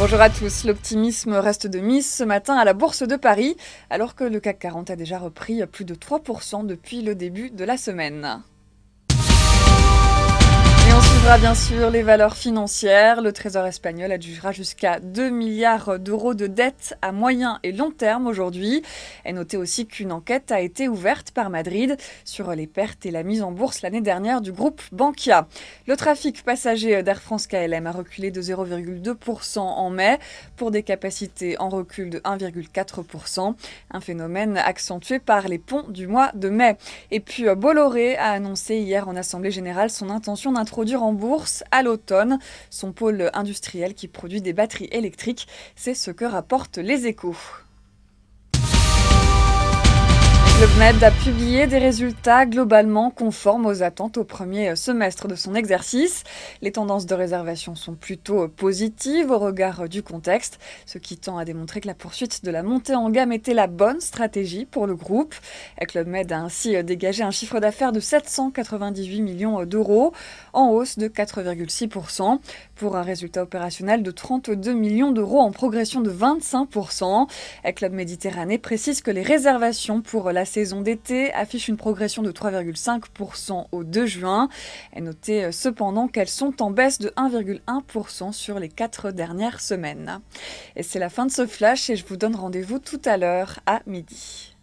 Bonjour à tous, l'optimisme reste de mise ce matin à la Bourse de Paris, alors que le CAC 40 a déjà repris plus de 3% depuis le début de la semaine. Et on suivra bien sûr les valeurs financières. Le Trésor espagnol adjugera jusqu'à 2 milliards d'euros de dettes à moyen et long terme aujourd'hui. Et notez aussi qu'une enquête a été ouverte par Madrid sur les pertes et la mise en bourse l'année dernière du groupe Bankia. Le trafic passager d'Air France KLM a reculé de 0,2% en mai pour des capacités en recul de 1,4%. Un phénomène accentué par les ponts du mois de mai. Et puis Bolloré a annoncé hier en Assemblée générale son intention d'introduire en bourse à l'automne son pôle industriel qui produit des batteries électriques. C'est ce que rapportent les Échos. Club Med a publié des résultats globalement conformes aux attentes au premier semestre de son exercice. Les tendances de réservation sont plutôt positives au regard du contexte, ce qui tend à démontrer que la poursuite de la montée en gamme était la bonne stratégie pour le groupe. Club Med a ainsi dégagé un chiffre d'affaires de 798 millions d'euros, en hausse de 4,6%, pour un résultat opérationnel de 32 millions d'euros en progression de 25%. Club Méditerranée précise que les réservations pour la saison d'été affiche une progression de 3,5% au 2 juin. Et notez cependant qu'elles sont en baisse de 1,1% sur les 4 dernières semaines. Et c'est la fin de ce flash et je vous donne rendez-vous tout à l'heure à midi.